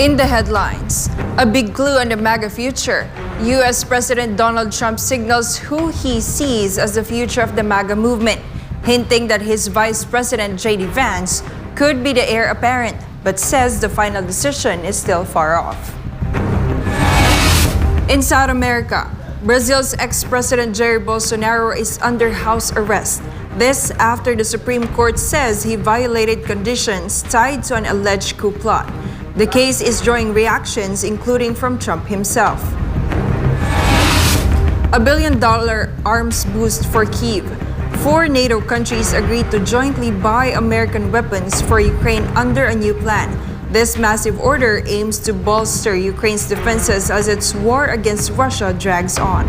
In the headlines, a big clue on the MAGA future. U.S. President Donald Trump signals who he sees as the future of the MAGA movement, hinting that his Vice President JD Vance could be the heir apparent, but says the final decision is still far off. In South America, Brazil's ex-President Jair Bolsonaro is under house arrest. This after the Supreme Court says he violated conditions tied to an alleged coup plot. The case is drawing reactions, including from Trump himself. $1 billion arms boost for Kyiv. 4 NATO countries agreed to jointly buy American weapons for Ukraine under a new plan. This massive order aims to bolster Ukraine's defenses as its war against Russia drags on.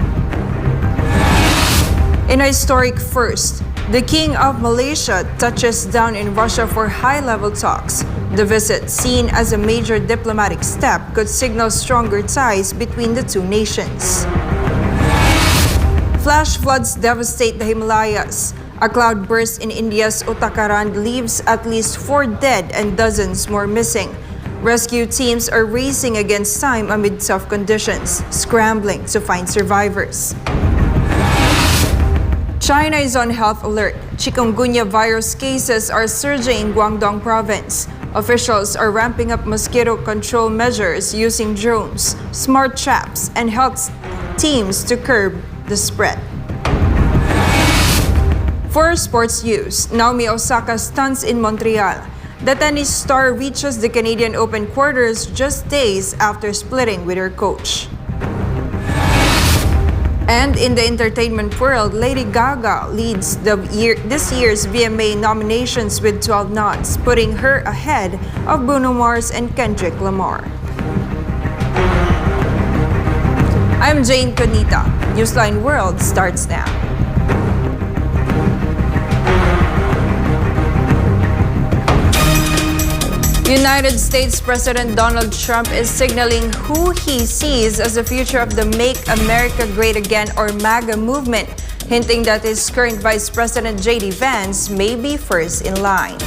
In a historic first, the King of Malaysia touches down in Russia for high-level talks. The visit, seen as a major diplomatic step, could signal stronger ties between the two nations. Flash floods devastate the Himalayas. A cloud burst in India's Uttarakhand leaves at least 4 dead and dozens more missing. Rescue teams are racing against time amid tough conditions, scrambling to find survivors. China is on health alert. Chikungunya virus cases are surging in Guangdong province. Officials are ramping up mosquito control measures using drones, smart traps, and health teams to curb the spread. For sports news, Naomi Osaka stunts in Montreal. The tennis star reaches the Canadian Open quarters just days after splitting with her coach. And in the entertainment world, Lady Gaga leads this year's VMA nominations with 12 nods, putting her ahead of Bruno Mars and Kendrick Lamar. I'm Jayne Codnita. Newsline World starts now. United States President Donald Trump is signaling who he sees as the future of the Make America Great Again or MAGA movement, hinting that his current Vice President JD Vance may be first in line.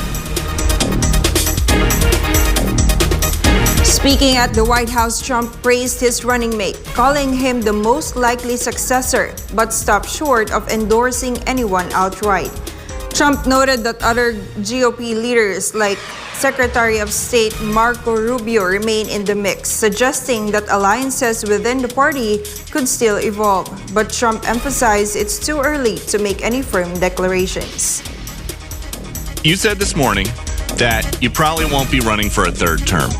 Speaking at the White House, Trump praised his running mate, calling him the most likely successor, but stopped short of endorsing anyone outright. Trump noted that other GOP leaders like Secretary of State Marco Rubio remain in the mix, suggesting that alliances within the party could still evolve. But Trump emphasized it's too early to make any firm declarations. You said this morning that you probably won't be running for a third term.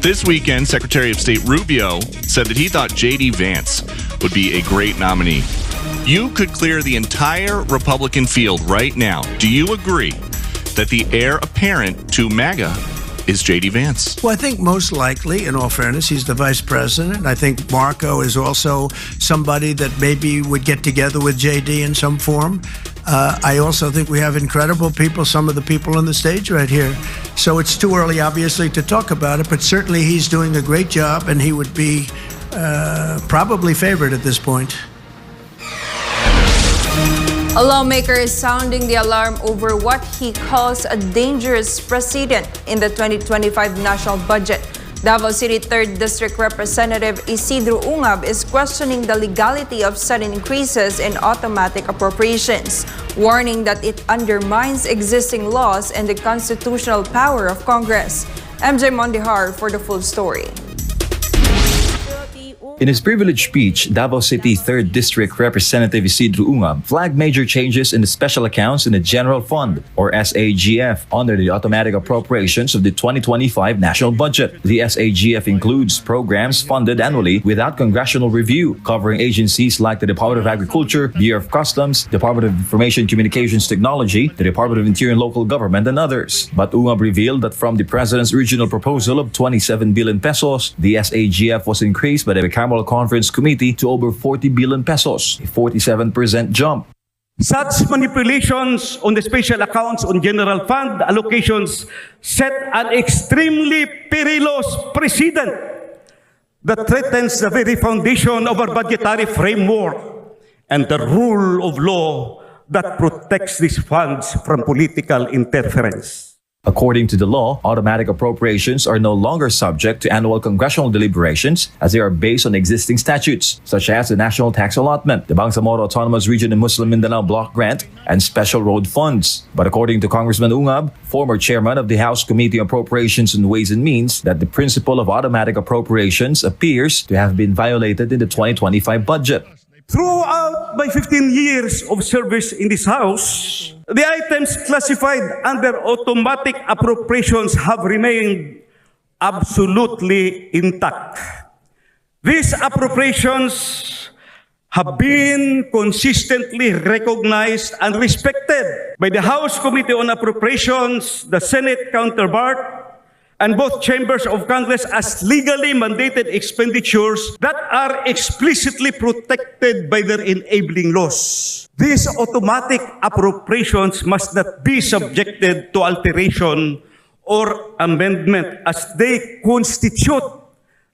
This weekend, Secretary of State Rubio said that he thought JD Vance would be a great nominee. You could clear the entire Republican field right now. Do you agree that the heir apparent to MAGA is JD Vance? Well, I think most likely, in all fairness, he's the vice president. I think Marco is also somebody that maybe would get together with JD in some form. I also think we have incredible people, some of the people on the stage right here. So it's too early, obviously, to talk about it, but certainly he's doing a great job and he would be probably favored at this point. A lawmaker is sounding the alarm over what he calls a dangerous precedent in the 2025 national budget. Davao City 3rd District Representative Isidro Ungab is questioning the legality of sudden increases in automatic appropriations, warning that it undermines existing laws and the constitutional power of Congress. MJ Mondihar for the full story. In his privileged speech, Davao City 3rd District Representative Isidro Ungab flagged major changes in the special accounts in the General Fund, or SAGF, under the automatic appropriations of the 2025 national budget. The SAGF includes programs funded annually without congressional review, covering agencies like the Department of Agriculture, Bureau of Customs, Department of Information Communications Technology, the Department of Interior and Local Government, and others. But Ungab revealed that from the President's original proposal of 27 billion pesos, the SAGF was increased by the Conference Committee to over 40 billion pesos, a 47% jump. Such manipulations on the special accounts on general fund allocations set an extremely perilous precedent that threatens the very foundation of our budgetary framework and the rule of law that protects these funds from political interference. According to the law, automatic appropriations are no longer subject to annual congressional deliberations as they are based on existing statutes, such as the National Tax Allotment, the Bangsamoro Autonomous Region and Muslim Mindanao Block Grant, and special road funds. But according to Congressman Ungab, former chairman of the House Committee on Appropriations and Ways and Means, that the principle of automatic appropriations appears to have been violated in the 2025 budget. Throughout my 15 years of service in this House, the items classified under automatic appropriations have remained absolutely intact. These appropriations have been consistently recognized and respected by the House Committee on Appropriations, the Senate counterpart, and both chambers of Congress as legally mandated expenditures that are explicitly protected by their enabling laws. These automatic appropriations must not be subjected to alteration or amendment as they constitute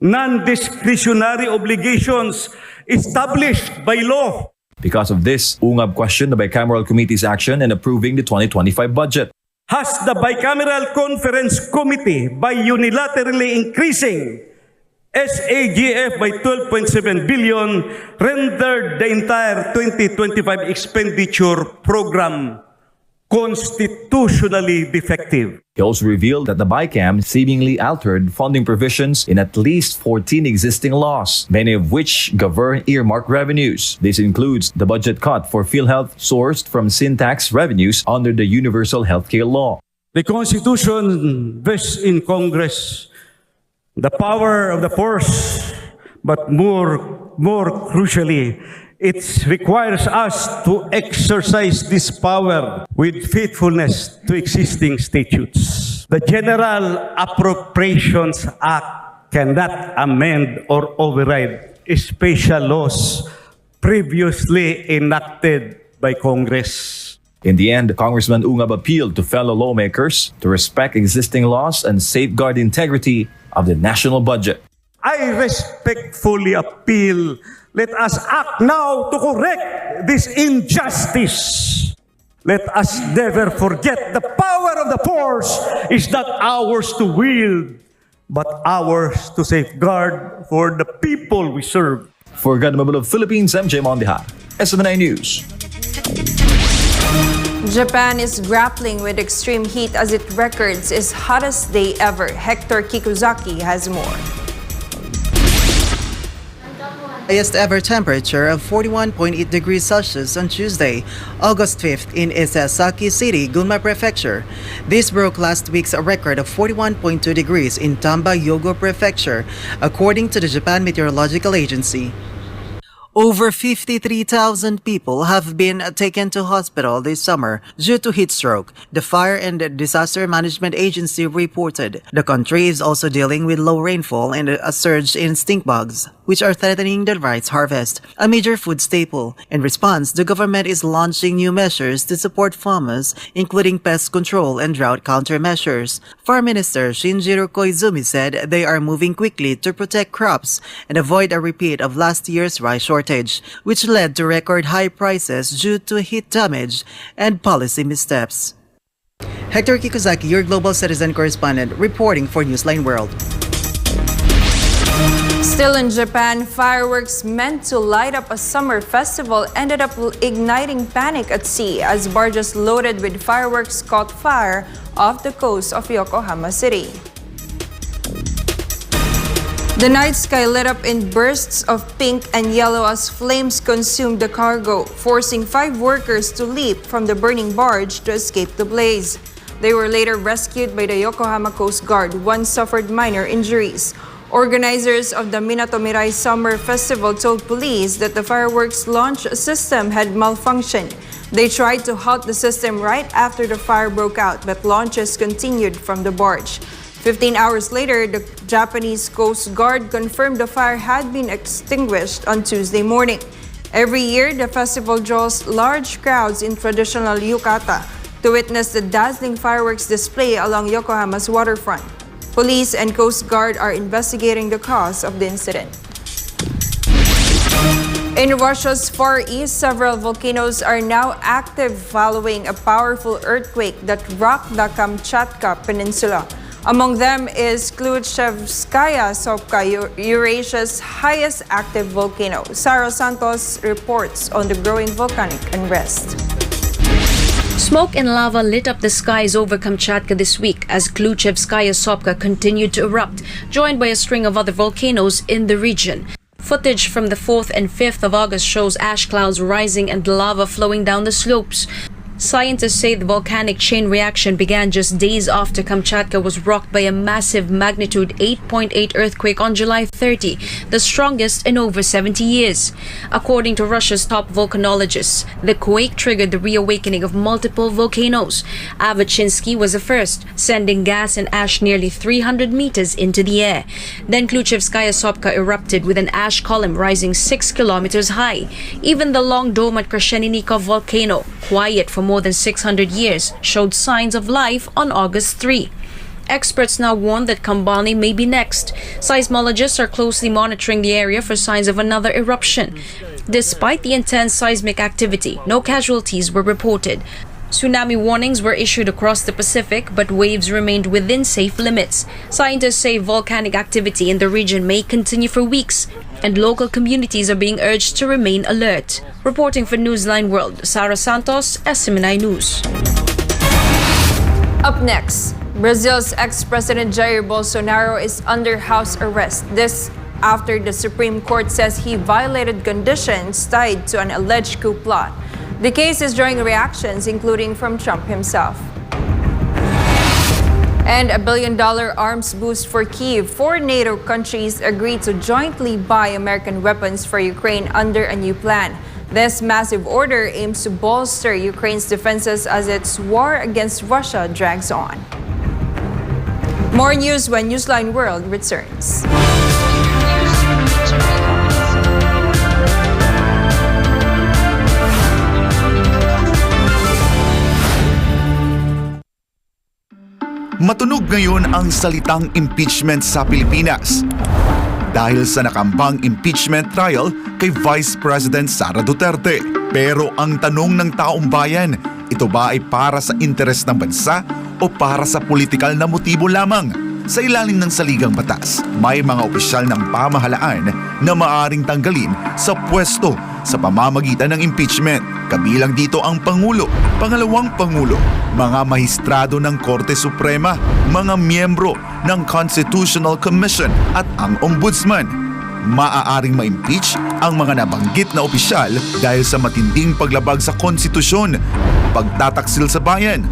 non-discretionary obligations established by law. Because of this, Ungab questioned the bicameral committee's action in approving the 2025 budget. Has the Bicameral Conference Committee, by unilaterally increasing SAGF by 12.7 billion, rendered the entire 2025 expenditure program constitutionally defective? He also revealed that the BICAM seemingly altered funding provisions in at least 14 existing laws, many of which govern earmark revenues. This includes the budget cut for PhilHealth sourced from sin tax revenues under the Universal Healthcare Law. The Constitution vests in Congress the power of the purse, but more crucially, it requires us to exercise this power with faithfulness to existing statutes. The General Appropriations Act cannot amend or override special laws previously enacted by Congress. In the end, Congressman Ungab appealed to fellow lawmakers to respect existing laws and safeguard the integrity of the national budget. I respectfully appeal, let us act now to correct this injustice. Let us never forget the power of the force is not ours to wield, but ours to safeguard for the people we serve. For Government of Philippines, I'm Jay Mondeja, SMNI News. Japan is grappling with extreme heat as it records its hottest day ever. Hector Kikuzaki has more. Highest ever temperature of 41.8 degrees Celsius on Tuesday, August 5th in Isesaki City, Gunma Prefecture. This broke last week's record of 41.2 degrees in Tamba, Hyogo Prefecture, according to the Japan Meteorological Agency. Over 53,000 people have been taken to hospital this summer due to heat stroke, the Fire and Disaster Management Agency reported. The country is also dealing with low rainfall and a surge in stink bugs, which are threatening the rice harvest, a major food staple. In response, the government is launching new measures to support farmers, including pest control and drought countermeasures. Farm Minister Shinjiro Koizumi said they are moving quickly to protect crops and avoid a repeat of last year's rice shortage, which led to record high prices due to heat damage and policy missteps. Hector Kikuzaki, your global citizen correspondent, reporting for Newsline World. Still in Japan, fireworks meant to light up a summer festival ended up igniting panic at sea as barges loaded with fireworks caught fire off the coast of Yokohama City. The night sky lit up in bursts of pink and yellow as flames consumed the cargo, forcing 5 workers to leap from the burning barge to escape the blaze. They were later rescued by the Yokohama Coast Guard. 1 suffered minor injuries. Organizers of the Minato Mirai Summer Festival told police that the fireworks launch system had malfunctioned. They tried to halt the system right after the fire broke out, but launches continued from the barge. 15 hours later, the Japanese Coast Guard confirmed the fire had been extinguished on Tuesday morning. Every year, the festival draws large crowds in traditional yukata to witness the dazzling fireworks display along Yokohama's waterfront. Police and Coast Guard are investigating the cause of the incident. In Russia's Far East, several volcanoes are now active following a powerful earthquake that rocked the Kamchatka Peninsula. Among them is Khrushchevskaya Sopka, Eurasia's highest active volcano. Sarah Santos reports on the growing volcanic unrest. Smoke and lava lit up the skies over Kamchatka this week as Khrushchevskaya Sopka continued to erupt, joined by a string of other volcanoes in the region. Footage from the 4th and 5th of August shows ash clouds rising and lava flowing down the slopes. Scientists say the volcanic chain reaction began just days after Kamchatka was rocked by a massive magnitude 8.8 earthquake on July 30, the strongest in over 70 years. According to Russia's top volcanologists, the quake triggered the reawakening of multiple volcanoes. Avachinsky was the first, sending gas and ash nearly 300 meters into the air. Then Khrushchevskaya Sopka erupted with an ash column rising 6 kilometers high. Even the long dome at Krashenikov volcano, quiet for more than 600 years, showed signs of life on August 3. Experts now warn that Kambani may be next. Seismologists are closely monitoring the area for signs of another eruption. Despite the intense seismic activity, no casualties were reported. Tsunami warnings were issued across the Pacific, but waves remained within safe limits. Scientists say volcanic activity in the region may continue for weeks, and local communities are being urged to remain alert. Reporting for Newsline World, Sarah Santos, SMNI News. Up next, Brazil's ex-President Jair Bolsonaro is under house arrest. This after the Supreme Court says he violated conditions tied to an alleged coup plot. The case is drawing reactions, including from Trump himself. And $1 billion arms boost for Kyiv. 4 NATO countries agreed to jointly buy American weapons for Ukraine under a new plan. This massive order aims to bolster Ukraine's defenses as its war against Russia drags on. More news when Newsline World returns. Matunog ngayon ang salitang impeachment sa Pilipinas dahil sa nakambang impeachment trial kay Vice President Sara Duterte. Pero ang tanong ng taong bayan, ito ba ay para sa interes ng bansa o para sa politikal na motibo lamang? Sa ilalim ng saligang batas, may mga opisyal ng pamahalaan na maaaring tanggalin sa pwesto sa pamamagitan ng impeachment. Kabilang dito ang Pangulo, Pangalawang Pangulo, mga mahistrado ng Korte Suprema, mga miyembro ng Constitutional Commission at ang Ombudsman. Maaaring ma-impeach ang mga nabanggit na opisyal dahil sa matinding paglabag sa konstitusyon, pagtataksil sa bayan,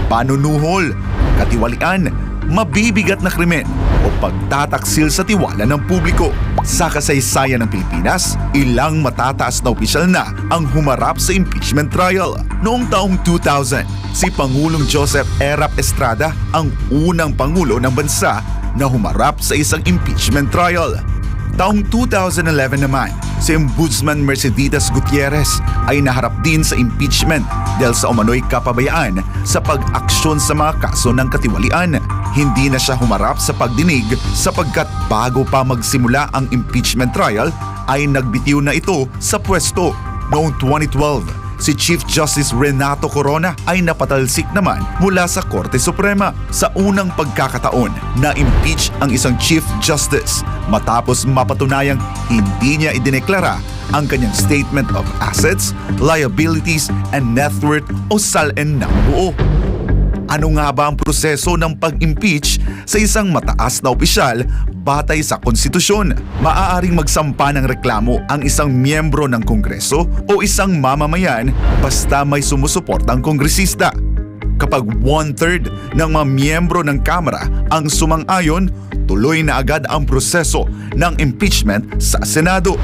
panunuhol, katiwalian, mabibigat na krimen o pagtataksil sa tiwala ng publiko. Sa kasaysayan ng Pilipinas, ilang matataas na opisyal na ang humarap sa impeachment trial. Noong taong 2000, si Pangulong Joseph Erap Estrada ang unang Pangulo ng bansa na humarap sa isang impeachment trial. Taong 2011 naman, si Ombudsman Mercedes Gutierrez ay naharap din sa impeachment dahil sa umano'y kapabayaan sa pag-aksyon sa mga kaso ng katiwalian. Hindi na siya humarap sa pagdinig sapagkat bago pa magsimula ang impeachment trial ay nagbitiw na ito sa pwesto. Noong 2012, si Chief Justice Renato Corona ay napatalsik naman mula sa Korte Suprema sa unang pagkakataon na impeach ang isang Chief Justice matapos mapatunayang hindi niya idineklara ang kanyang Statement of Assets, Liabilities, and Net Worth o SALN ng buo. Ano nga ba ang proseso ng pag-impeach sa isang mataas na opisyal batay sa konstitusyon? Maaaring magsampa ng reklamo ang isang miyembro ng Kongreso o isang mamamayan basta may sumusuportang kongresista. Kapag 1/3 ng mga miyembro ng Kamara ang sumang-ayon, tuloy na agad ang proseso ng impeachment sa Senado.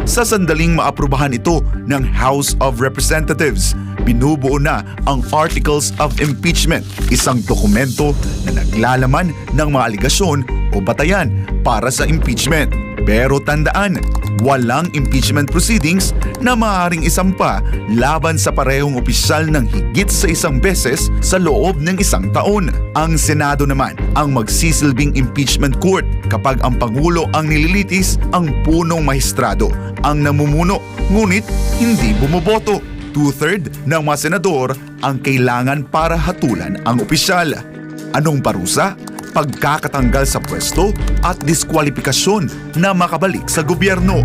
Sa sandaling maaprubahan ito ng House of Representatives, binubuo na ang Articles of Impeachment, isang dokumento na naglalaman ng mga aligasyon o batayan para sa impeachment. Pero tandaan, walang impeachment proceedings na maaaring isampa laban sa parehong opisyal ng higit sa isang beses sa loob ng isang taon. Ang Senado naman ang magsisilbing impeachment court kapag ang Pangulo ang nililitis, ang punong mahistrado ang namumuno, ngunit hindi bumoboto. 2/3 ng mga senador ang kailangan para hatulan ang opisyal. Anong parusa? Pagkakatanggal sa pwesto at diskwalifikasyon na makabalik sa gobyerno.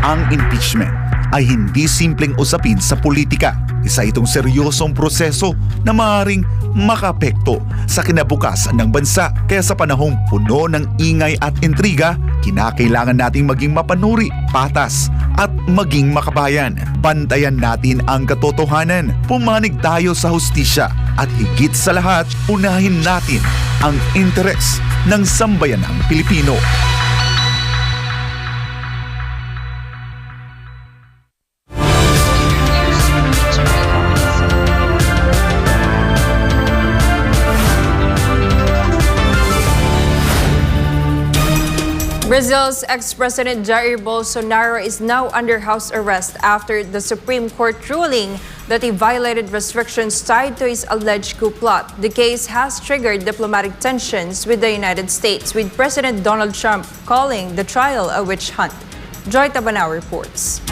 Ang impeachment ay hindi simpleng usapin sa politika. Isa itong seryosong proseso na maaaring makaapekto sa kinabukasan ng bansa. Kaya sa panahong puno ng ingay at intriga, kinakailangan nating maging mapanuri, patas at maging makabayan. Bantayan natin ang katotohanan, pumanig tayo sa hustisya at higit sa lahat, unahin natin ang interes ng sambayanang Pilipino. Brazil's ex-president Jair Bolsonaro is now under house arrest after the Supreme Court ruling that he violated restrictions tied to his alleged coup plot. The case has triggered diplomatic tensions with the United States, with President Donald Trump calling the trial a witch hunt. Joy Tabanao reports.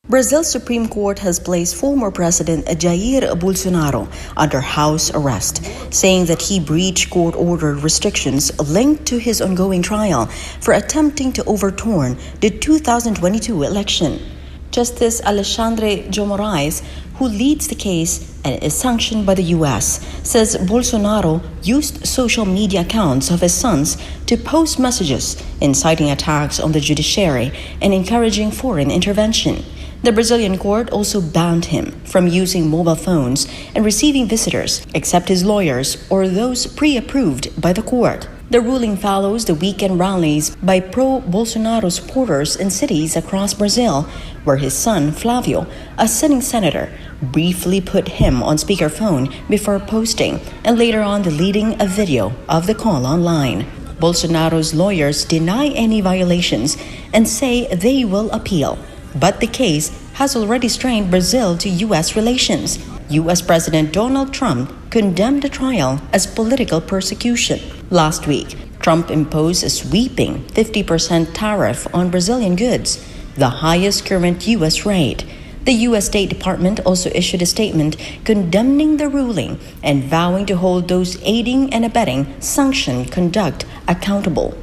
Brazil's Supreme Court has placed former President Jair Bolsonaro under house arrest, saying that he breached court-ordered restrictions linked to his ongoing trial for attempting to overturn the 2022 election. Justice Alexandre de Moraes, who leads the case and is sanctioned by the U.S., says Bolsonaro used social media accounts of his sons to post messages inciting attacks on the judiciary and encouraging foreign intervention. The Brazilian court also banned him from using mobile phones and receiving visitors, except his lawyers or those pre-approved by the court. The ruling follows the weekend rallies by pro-Bolsonaro supporters in cities across Brazil, where his son, Flavio, a sitting senator, briefly put him on speakerphone before posting and later on deleting a video of the call online. Bolsonaro's lawyers deny any violations and say they will appeal. But the case has already strained Brazil to U.S. relations. U.S. President Donald Trump condemned the trial as political persecution. Last week, Trump imposed a sweeping 50% tariff on Brazilian goods, the highest current U.S. rate. The U.S. State Department also issued a statement condemning the ruling and vowing to hold those aiding and abetting sanctioned conduct accountable.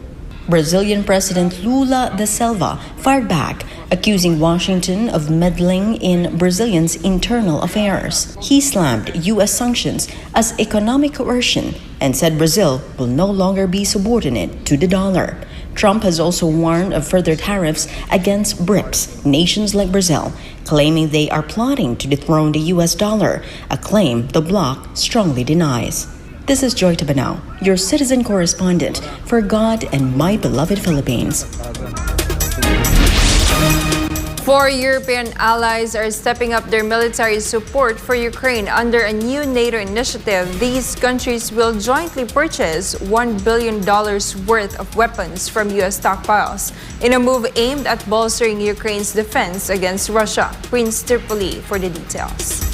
Brazilian President Lula da Silva fired back, accusing Washington of meddling in Brazilians' internal affairs. He slammed U.S. sanctions as economic coercion and said Brazil will no longer be subordinate to the dollar. Trump has also warned of further tariffs against BRICS, nations like Brazil, claiming they are plotting to dethrone the U.S. dollar, a claim the bloc strongly denies. This is Joy Tabanao, your citizen correspondent for God and my beloved Philippines. 4 European allies are stepping up their military support for Ukraine under a new NATO initiative. These countries will jointly purchase $1 billion worth of weapons from U.S. stockpiles in a move aimed at bolstering Ukraine's defense against Russia. Prince Tripoli for the details.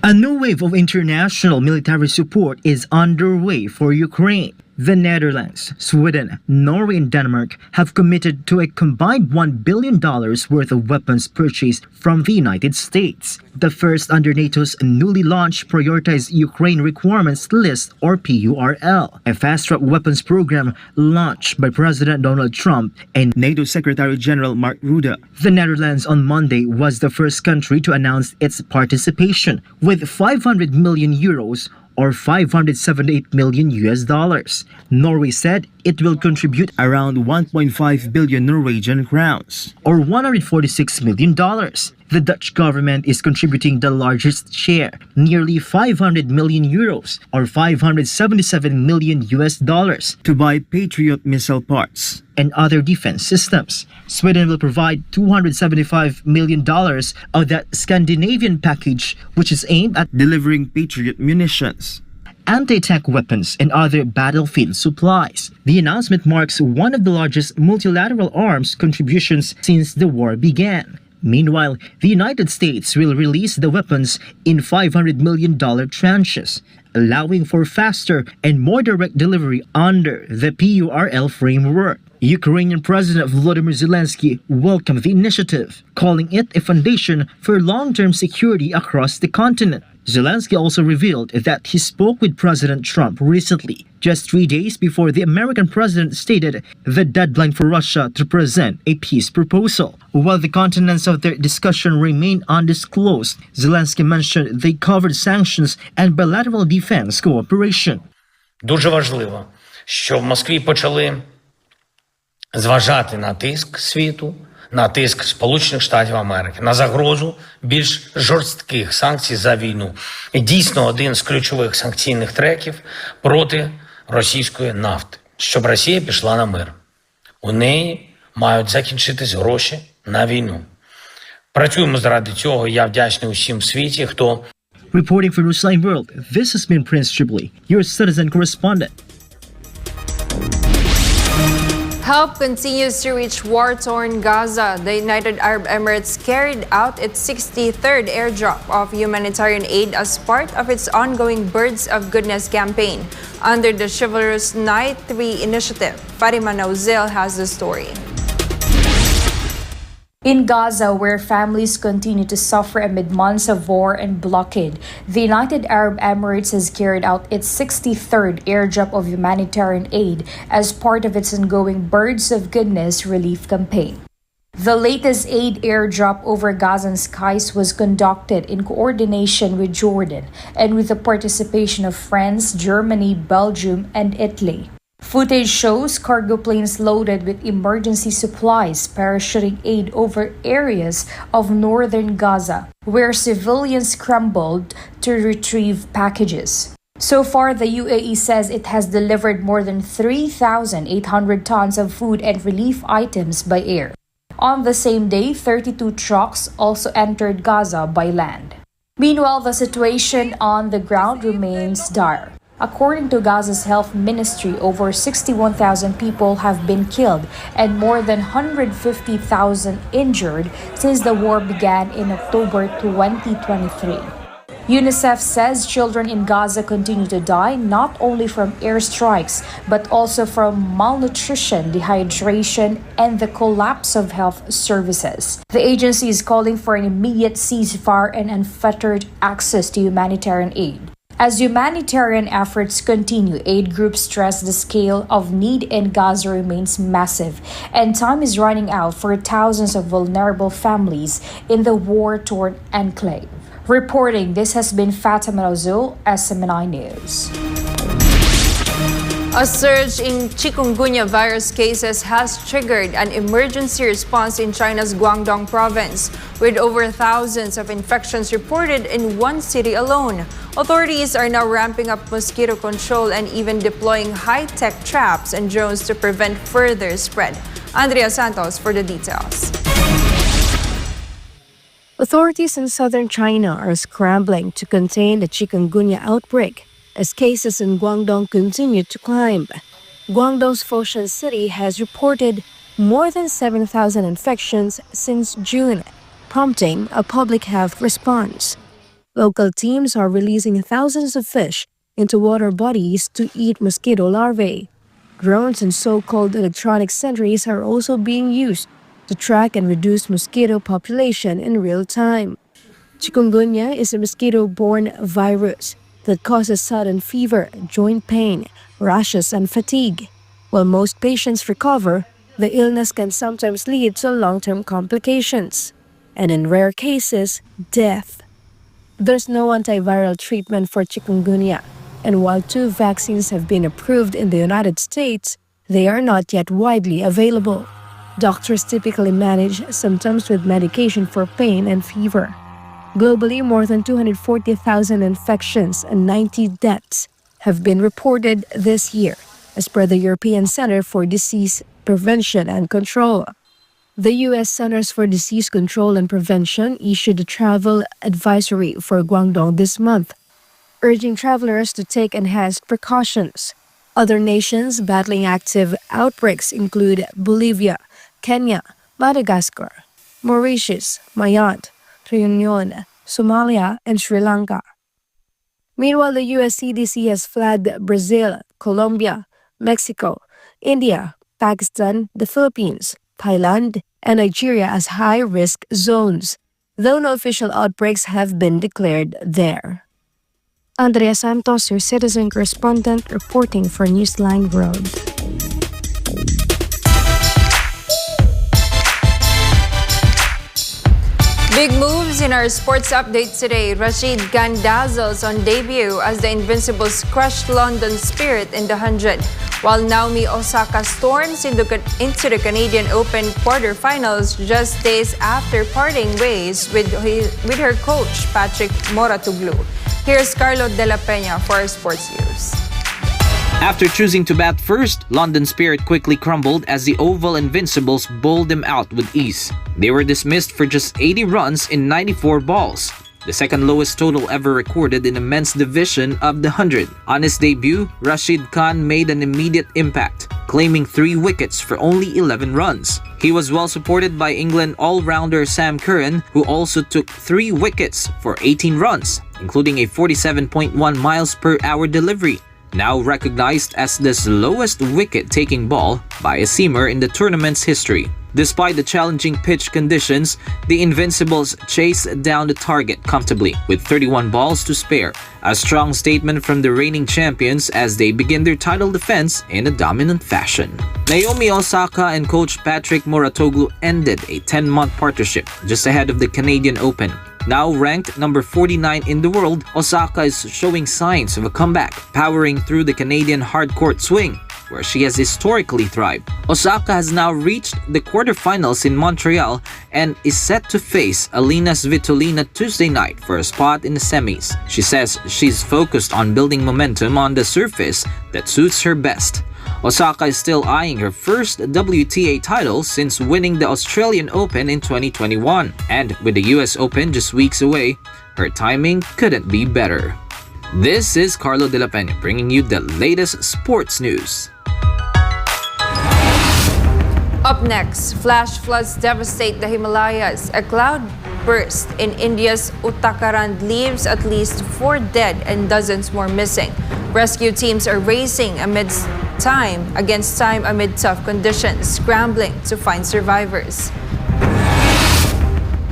A new wave of international military support is underway for Ukraine. The Netherlands, Sweden, Norway, and Denmark have committed to a combined $1 billion worth of weapons purchased from the United States, the first under NATO's newly launched Prioritized Ukraine Requirements List, or PURL, a fast-track weapons program launched by President Donald Trump and NATO Secretary General Mark Rutte. The Netherlands on Monday was the first country to announce its participation with 500 million euros or $578 million US. Norway said it will contribute around 1.5 billion Norwegian crowns, or $146 million. The Dutch government is contributing the largest share, nearly 500 million euros, or $577 million US, to buy Patriot missile parts and other defense systems. Sweden will provide $275 million of that Scandinavian package, which is aimed at delivering Patriot munitions. anti-tank weapons and other battlefield supplies. The announcement marks one of the largest multilateral arms contributions since the war began. Meanwhile, the United States will release the weapons in $500 million tranches, allowing for faster and more direct delivery under the PURL framework. Ukrainian President Volodymyr Zelensky welcomed the initiative, calling it a foundation for long-term security across the continent. Zelensky also revealed that he spoke with President Trump recently, just 3 days before the American president stated the deadline for Russia to present a peace proposal. While the contents of their discussion remain undisclosed, Zelensky mentioned they covered sanctions and bilateral defense cooperation. Дуже важливо, що в Москві почали зважати на тиск світу, на тиск Сполучених Штатів Америки, на загрозу більш жорстких санкцій за війну. І дійсно один з ключових санкційних треків проти російської нафти, щоб Росія пішла на мир. У неї мають закінчитись гроші на війну. Працюємо заради цього, я вдячний усім в світі, хто... Reporting for Newsline World, this has been Prince Ghibli, your citizen correspondent. Help continues to reach war-torn Gaza. The United Arab Emirates carried out its 63rd airdrop of humanitarian aid as part of its ongoing Birds of Goodness campaign under the chivalrous Night 3 initiative. Fatima Nauzil has the story. In Gaza, where families continue to suffer amid months of war and blockade, the United Arab Emirates has carried out its 63rd airdrop of humanitarian aid as part of its ongoing Birds of Goodness relief campaign. The latest aid airdrop over Gazan skies was conducted in coordination with Jordan and with the participation of France, Germany, Belgium, and Italy. Footage shows cargo planes loaded with emergency supplies parachuting aid over areas of northern Gaza, where civilians scrambled to retrieve packages. So far, the UAE says it has delivered more than 3,800 tons of food and relief items by air. On the same day, 32 trucks also entered Gaza by land. Meanwhile, the situation on the ground remains dire. According to Gaza's health ministry, over 61,000 people have been killed and more than 150,000 injured since the war began in October 2023. UNICEF says children in Gaza continue to die not only from airstrikes but also from malnutrition, dehydration, and the collapse of health services. The agency is calling for an immediate ceasefire and unfettered access to humanitarian aid. As humanitarian efforts continue, aid groups stress the scale of need in Gaza remains massive, and time is running out for thousands of vulnerable families in the war-torn enclave. Reporting, this has been Fatima Ozul, SMNI News. A surge in Chikungunya virus cases has triggered an emergency response in China's Guangdong province, with over thousands of infections reported in one city alone. Authorities are now ramping up mosquito control and even deploying high-tech traps and drones to prevent further spread. Andrea Santos for the details. Authorities in southern China are scrambling to contain the chikungunya outbreak as cases in Guangdong continue to climb. Guangdong's Foshan city has reported more than 7,000 infections since June, prompting a public health response. Local teams are releasing thousands of fish into water bodies to eat mosquito larvae. Drones and so-called electronic sentries are also being used to track and reduce mosquito population in real time. Chikungunya is a mosquito-borne virus that causes sudden fever, joint pain, rashes, and fatigue. While most patients recover, the illness can sometimes lead to long-term complications, and in rare cases, death. There's no antiviral treatment for chikungunya, and while 2 vaccines have been approved in the United States, they are not yet widely available. Doctors typically manage symptoms with medication for pain and fever. Globally, more than 240,000 infections and 90 deaths have been reported this year, as per the European Center for Disease Prevention and Control. The U.S. Centers for Disease Control and Prevention issued a travel advisory for Guangdong this month. urging travelers to take enhanced precautions. Other nations battling active outbreaks include Bolivia, Kenya, Madagascar, Mauritius, Mayotte, Reunion, Somalia, and Sri Lanka. Meanwhile, the US CDC has flagged Brazil, Colombia, Mexico, India, Pakistan, the Philippines, Thailand, and Nigeria as high-risk zones, though no official outbreaks have been declared there. Andrea Santos, your citizen correspondent, reporting for Newsline World. Big moves in our sports update today. Rashid Khan dazzles on debut as the Invincibles crushed London Spirit in the 100, while Naomi Osaka storms into the Canadian Open quarterfinals just days after parting ways with her coach, Patrick Mouratoglou. Here's Carlo De La Peña for our sports news. After choosing to bat first, London Spirit quickly crumbled as the Oval Invincibles bowled them out with ease. They were dismissed for just 80 runs in 94 balls, the second lowest total ever recorded in the men's division of the 100. On his debut, Rashid Khan made an immediate impact, claiming 3 wickets for only 11 runs. He was well supported by England all-rounder Sam Curran, who also took 3 wickets for 18 runs, including a 47.1 miles per hour delivery, now recognized as the slowest wicket-taking ball by a seamer in the tournament's history. Despite the challenging pitch conditions, the Invincibles chased down the target comfortably with 31 balls to spare, a strong statement from the reigning champions as they begin their title defense in a dominant fashion. Naomi Osaka and coach Patrick Mouratoglou ended a 10-month partnership just ahead of the Canadian Open. Now ranked number 49 in the world, Osaka is showing signs of a comeback, powering through the Canadian hardcourt swing, where she has historically thrived. Osaka has now reached the quarterfinals in Montreal and is set to face Alina Svitolina Tuesday night for a spot in the semis. She says she's focused on building momentum on the surface that suits her best. Osaka is still eyeing her first WTA title since winning the Australian Open in 2021. And with the US Open just weeks away, her timing couldn't be better. This is Carlo De La Peña bringing you the latest sports news. Up next, flash floods devastate the Himalayas. A cloud burst in India's Uttarakhand leaves at least 4 dead and dozens more missing. Rescue teams are racing against time amid tough conditions, scrambling to find survivors.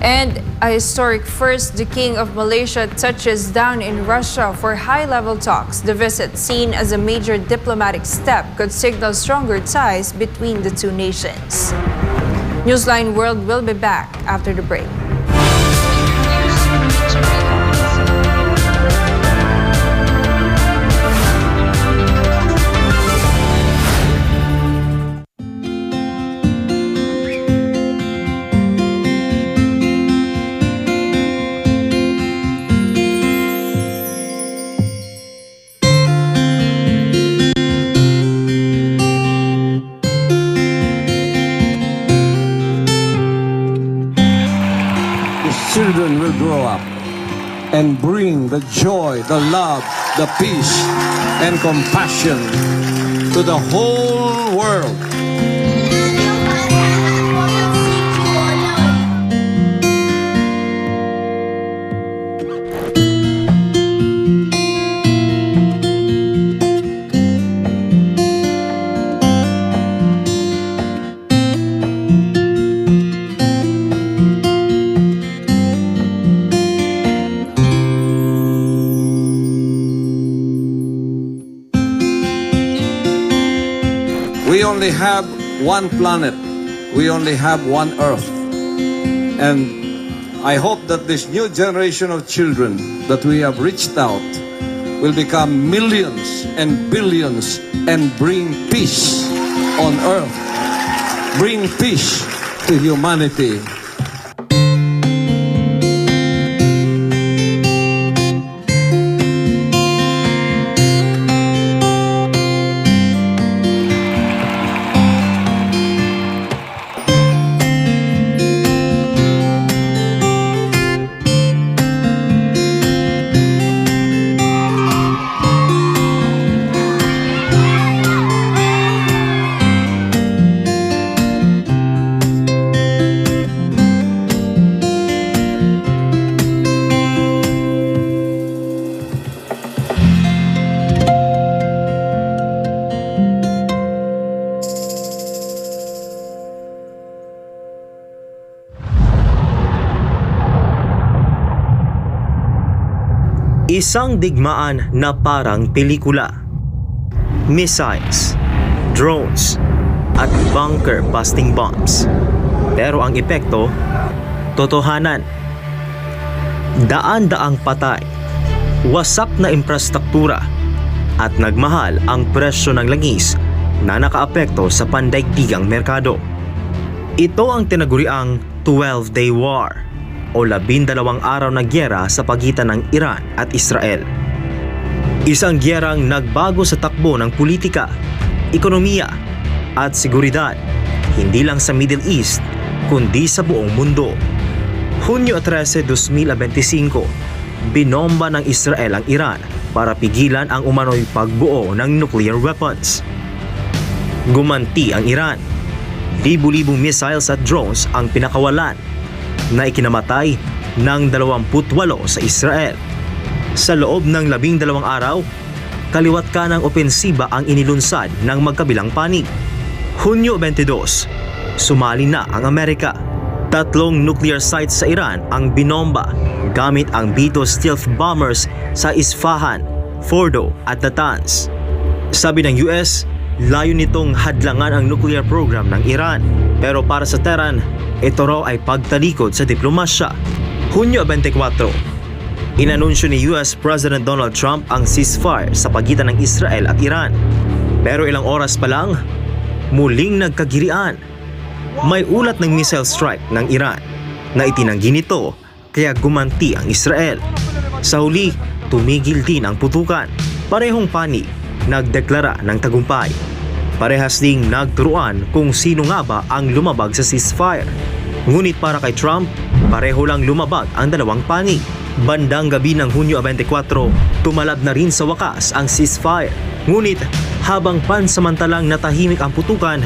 And a historic first, the King of Malaysia touches down in Russia for high-level talks. The visit, seen as a major diplomatic step, could signal stronger ties between the two nations. Newsline World will be back after the break. Children will grow up and bring the joy, the love, the peace, and compassion to the whole world. We only have one planet. We only have one Earth. And I hope that this new generation of children that we have reached out will become millions and billions and bring peace on Earth. Bring peace to humanity. Isang digmaan na parang pelikula. Missiles, drones, at bunker-busting bombs. Pero ang epekto, totohanan. Daan-daang patay, wasak na infrastruktura, at nagmahal ang presyo ng langis na nakaapekto sa pandaigdigang merkado. Ito ang tinaguriang 12-day war o 12 araw na gyera sa pagitan ng Iran at Israel. Isang gyerang nagbago sa takbo ng politika, ekonomiya at seguridad, hindi lang sa Middle East kundi sa buong mundo. Hunyo 13, 2025, binomba ng Israel ang Iran para pigilan ang umano'y pagbuo ng nuclear weapons. Gumanti ang Iran. Libu-libong missiles at drones ang pinakawalan na ikinamatay ng 28 sa Israel. Sa loob ng 12 araw, kaliwat kanang opensiba ang inilunsad ng magkabilang panig. Hunyo 22, sumali na ang Amerika. 3 nuclear sites sa Iran ang binomba gamit ang B-2 stealth bombers sa Isfahan, Fordo at Natanz. Sabi ng US, layo nitong hadlangan ang nuclear program ng Iran. Pero para sa Tehran, ito raw ay pagtalikod sa diplomasya. Hunyo 24, inanunsyo ni US President Donald Trump ang ceasefire sa pagitan ng Israel at Iran. Pero ilang oras pa lang, muling nagkagirian. May ulat ng missile strike ng Iran na itinanggi nito kaya gumanti ang Israel. Sa huli, tumigil din ang putukan. Parehong panig nagdeklara ng tagumpay. Parehas ding nagturuan kung sino nga ba ang lumabag sa ceasefire. Ngunit para kay Trump, pareho lang lumabag ang dalawang panig. Bandang gabi ng Hunyo 24, tumalab na rin sa wakas ang ceasefire. Ngunit habang pansamantalang natahimik ang putukan,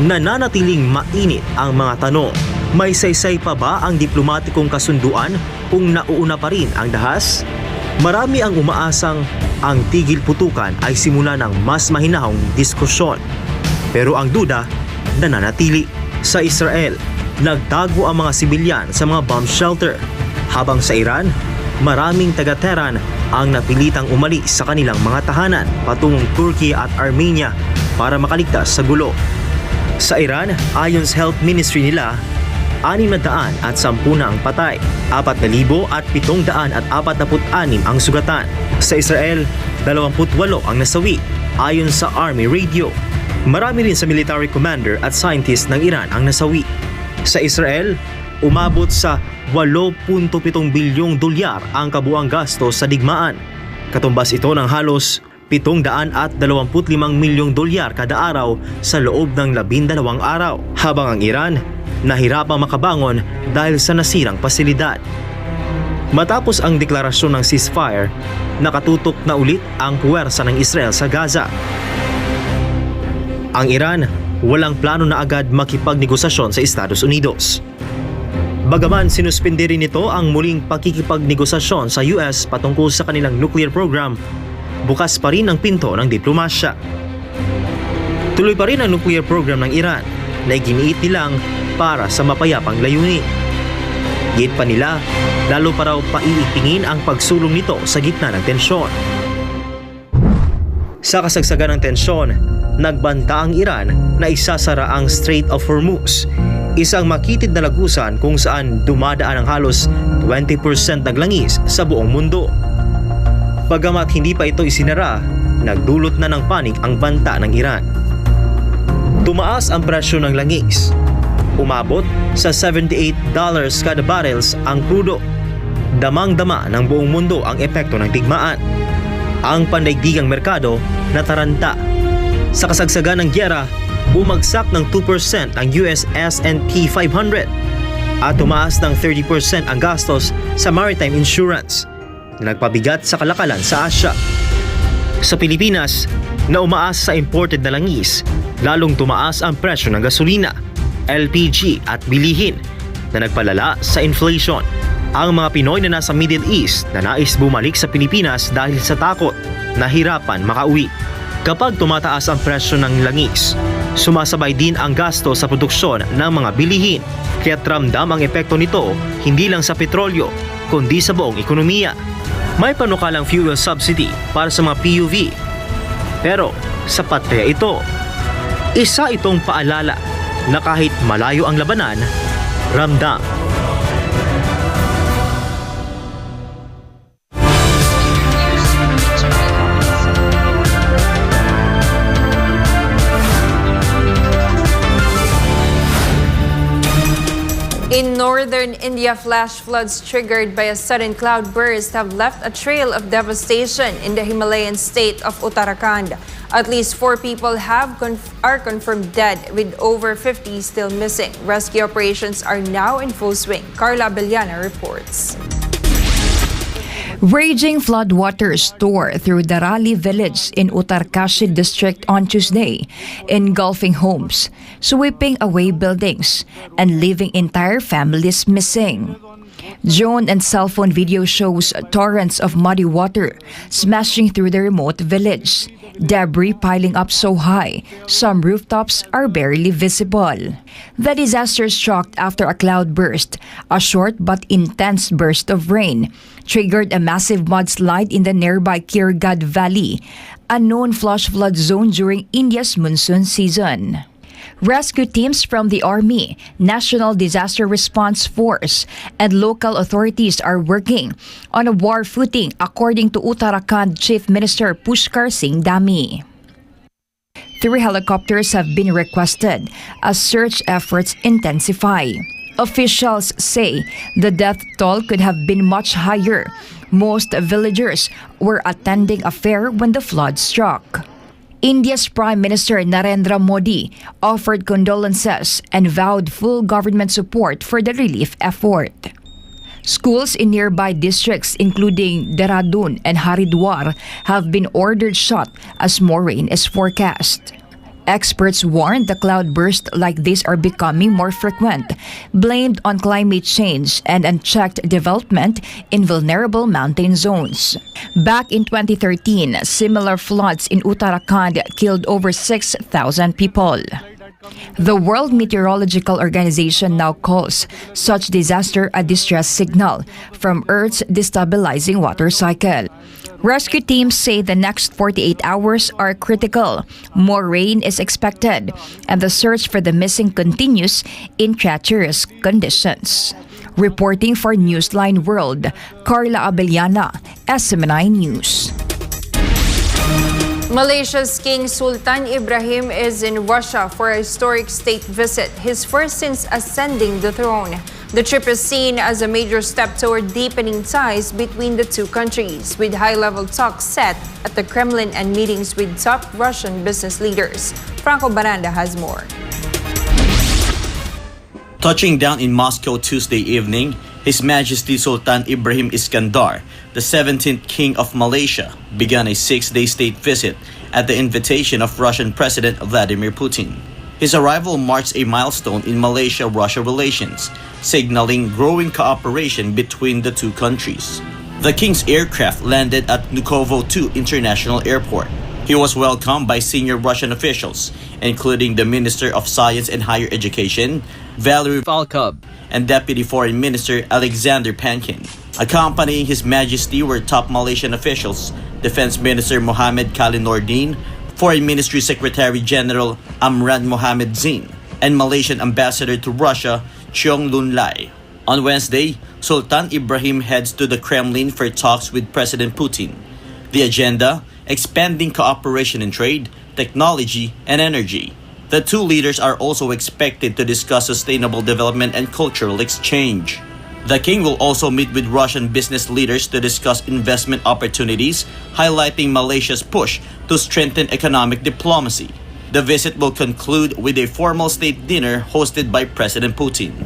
nananatiling mainit ang mga tanong. May saysay pa ba ang diplomatikong kasunduan kung nauuna pa rin ang dahas? Marami ang umaasang ang tigil putukan ay simula ng mas mahinahong diskusyon. Pero ang duda, nananatili. Sa Israel, nagtago ang mga sibilyan sa mga bomb shelter. Habang sa Iran, maraming taga-Tehran ang napilitang umalis sa kanilang mga tahanan patungong Turkey at Armenia para makaligtas sa gulo. Sa Iran, ayon sa health ministry nila, 610 na ang patay, 4,746 ang sugatan. Sa Israel, 28 ang nasawi, ayon sa Army Radio. Marami rin sa military commander at scientist ng Iran ang nasawi. Sa Israel, umabot sa 8.7 bilyong dolyar ang kabuang gastos sa digmaan. Katumbas ito ng halos 725 milyong dolyar kada araw sa loob ng 12 araw, habang ang Iran nahirapang makabangon dahil sa nasirang pasilidad. Matapos ang deklarasyon ng ceasefire, nakatutok na ulit ang puwersa ng Israel sa Gaza. Ang Iran walang plano na agad makipagnegosasyon sa Estados Unidos. Bagaman sinuspindi rin nito ang muling pakikipagnegosasyon sa US patungkol sa kanilang nuclear program, bukas pa rin ang pinto ng diplomasya. Tuloy pa rin ang nuclear program ng Iran na iginiit nilang para sa mapayapang layunin. Git pa nila, lalo pa raw paiipingin ang pagsulong nito sa gitna ng tensyon. Sa kasagsagan ng tensyon, nagbanta ang Iran na isasara ang Strait of Hormuz, isang makitid na lagusan kung saan dumadaan ang halos 20% ng langis sa buong mundo. Bagamat hindi pa ito isinara, nagdulot na ng panig ang banta ng Iran. Tumaas ang presyo ng langis. Umabot sa $78 kada barrels ang crudo. Damang-dama ng buong mundo ang epekto ng digmaan. Ang pandaigdigang merkado nataranta. Sa kasagsagan ng gyera, bumagsak ng 2% ang US S&P 500 at tumaas ng 30% ang gastos sa maritime insurance na nagpabigat sa kalakalan sa Asya. Sa Pilipinas, na umaas sa imported na langis, lalong tumaas ang presyo ng gasolina, LPG at bilihin na nagpalala sa inflation. Ang mga Pinoy na nasa Middle East na nais bumalik sa Pilipinas dahil sa takot na hirapan makauwi. Kapag tumataas ang presyo ng langis, sumasabay din ang gasto sa produksyon ng mga bilihin, kaya't ramdam ang epekto nito hindi lang sa petrolyo kundi sa buong ekonomiya. May panukalang fuel subsidy para sa mga PUV. Pero sapat kaya ito? Isa itong paalala na kahit malayo ang labanan, ramdam. In northern India, flash floods triggered by a sudden cloud burst have left a trail of devastation in the Himalayan state of Uttarakhand. At least 4 people are confirmed dead, with over 50 still missing. Rescue operations are now in full swing. Carla Abellana reports. Raging floodwaters tore through Darali village in Uttarkashid district on Tuesday, engulfing homes, sweeping away buildings, and leaving entire families missing. Drone and cell phone video shows torrents of muddy water smashing through the remote village. Debris piling up so high, some rooftops are barely visible. The disaster struck after a cloud burst, a short but intense burst of rain, triggered a massive mudslide in the nearby Kirgad Valley, a known flash flood zone during India's monsoon season. Rescue teams from the Army, National Disaster Response Force, and local authorities are working on a war footing, according to Uttarakhand Chief Minister Pushkar Singh Dhami. 3 helicopters have been requested as search efforts intensify. Officials say the death toll could have been much higher. Most villagers were attending a fair when the flood struck. India's Prime Minister Narendra Modi offered condolences and vowed full government support for the relief effort. Schools in nearby districts, including Dehradun and Haridwar, have been ordered shut as more rain is forecast. Experts warned the cloudbursts like this are becoming more frequent, blamed on climate change and unchecked development in vulnerable mountain zones. Back in 2013, similar floods in Uttarakhand killed over 6,000 people. The World Meteorological Organization now calls such disaster a distress signal from Earth's destabilizing water cycle. Rescue teams say the next 48 hours are critical. More rain is expected, and the search for the missing continues in treacherous conditions. Reporting for Newsline World, Carla Abellana, SMNI News. Malaysia's King Sultan Ibrahim is in Russia for a historic state visit, his first since ascending the throne. The trip is seen as a major step toward deepening ties between the two countries, with high-level talks set at the Kremlin and meetings with top Russian business leaders. Franco Baranda has more. Touching down in Moscow Tuesday evening, His Majesty Sultan Ibrahim Iskandar, the 17th King of Malaysia, began a 6-day state visit at the invitation of Russian President Vladimir Putin. His arrival marks a milestone in Malaysia-Russia relations, signaling growing cooperation between the two countries. The King's aircraft landed at Vnukovo II International Airport. He was welcomed by senior Russian officials, including the Minister of Science and Higher Education, Valery Falkov, and Deputy Foreign Minister Alexander Pankin. Accompanying His Majesty were top Malaysian officials, Defense Minister Mohammed Khalil Nordin, Foreign Ministry Secretary General Amran Mohammed Zain, and Malaysian Ambassador to Russia, Cheong Lun Lai. On Wednesday, Sultan Ibrahim heads to the Kremlin for talks with President Putin. The agenda: expanding cooperation in trade, technology, and energy. The two leaders are also expected to discuss sustainable development and cultural exchange. The king will also meet with Russian business leaders to discuss investment opportunities, highlighting Malaysia's push to strengthen economic diplomacy. The visit will conclude with a formal state dinner hosted by President Putin.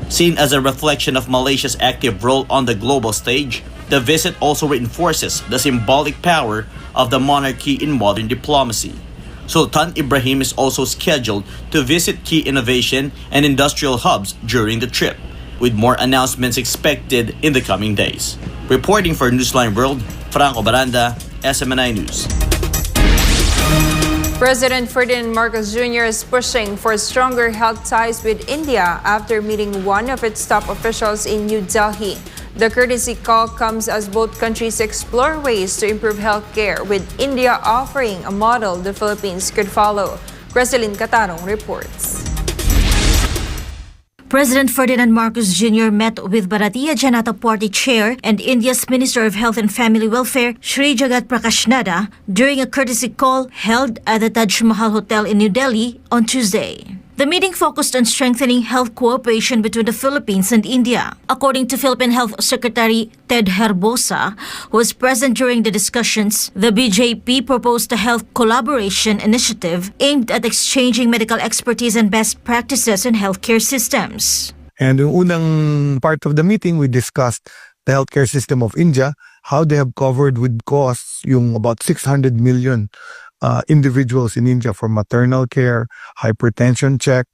Seen as a reflection of Malaysia's active role on the global stage, the visit also reinforces the symbolic power of the monarchy in modern diplomacy. Sultan Ibrahim is also scheduled to visit key innovation and industrial hubs during the trip, with more announcements expected in the coming days. Reporting for Newsline World, Franco Baranda, SMNI News. President Ferdinand Marcos Jr. is pushing for stronger health ties with India after meeting one of its top officials in New Delhi. The courtesy call comes as both countries explore ways to improve healthcare, with India offering a model the Philippines could follow. Creselyn Catarong reports. President Ferdinand Marcos Jr. met with Bharatiya Janata Party chair and India's Minister of Health and Family Welfare, Shri Jagat Prakash Nadda, during a courtesy call held at the Taj Mahal Hotel in New Delhi on Tuesday. The meeting focused on strengthening health cooperation between the Philippines and India. According to Philippine Health Secretary Ted Herbosa, who was present during the discussions, the BJP proposed a health collaboration initiative aimed at exchanging medical expertise and best practices in healthcare systems. And yung unang part of the meeting, we discussed the healthcare system of India, how they have covered with costs yung about 600 million individuals in India for maternal care, hypertension check,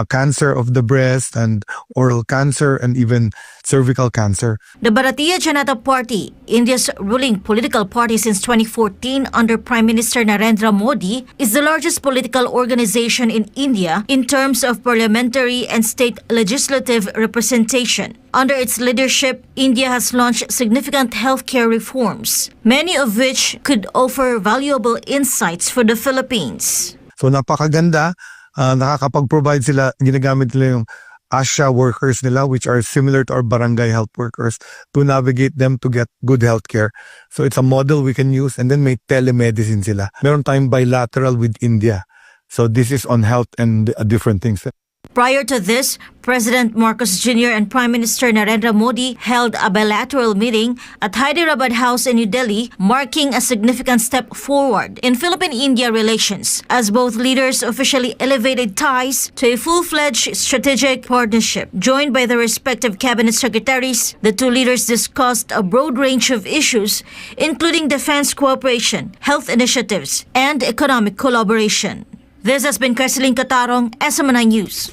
cancer of the breast, and oral cancer, and even cervical cancer. The Bharatiya Janata Party, India's ruling political party since 2014 under Prime Minister Narendra Modi, is the largest political organization in India in terms of parliamentary and state legislative representation. Under its leadership, India has launched significant healthcare reforms, many of which could offer valuable insights for the Philippines. So napakaganda, nakakapag-provide sila, ginagamit nila yung ASHA workers nila, which are similar to our barangay health workers, to navigate them to get good healthcare. So it's a model we can use, and then may telemedicine sila. Meron tayong bilateral with India. So this is on health and different things. Prior to this, President Marcos Jr. and Prime Minister Narendra Modi held a bilateral meeting at Hyderabad House in New Delhi, marking a significant step forward in Philippine-India relations, as both leaders officially elevated ties to a full-fledged strategic partnership. Joined by their respective cabinet secretaries, the two leaders discussed a broad range of issues, including defense cooperation, health initiatives, and economic collaboration. This has been Creselyn Catarong, SMNI News.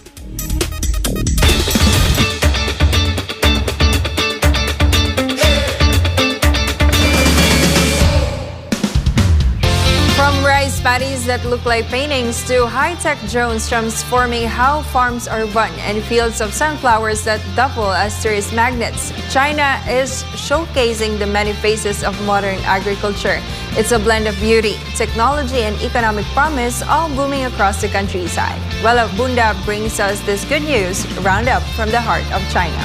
From rice paddies that look like paintings to high-tech drones transforming how farms are run and fields of sunflowers that double as tourist magnets, China is showcasing the many faces of modern agriculture. It's a blend of beauty, technology, and economic promise, all booming across the countryside. Well, Bunda brings us this good news roundup from the heart of China.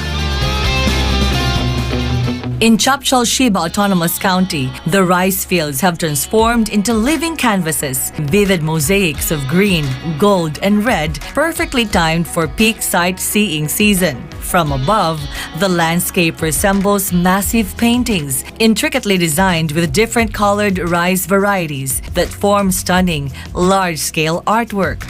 In Chapchal-Shiba Autonomous County, the rice fields have transformed into living canvases, vivid mosaics of green, gold, and red, perfectly timed for peak sightseeing season. From above, the landscape resembles massive paintings, intricately designed with different colored rice varieties that form stunning, large-scale artwork.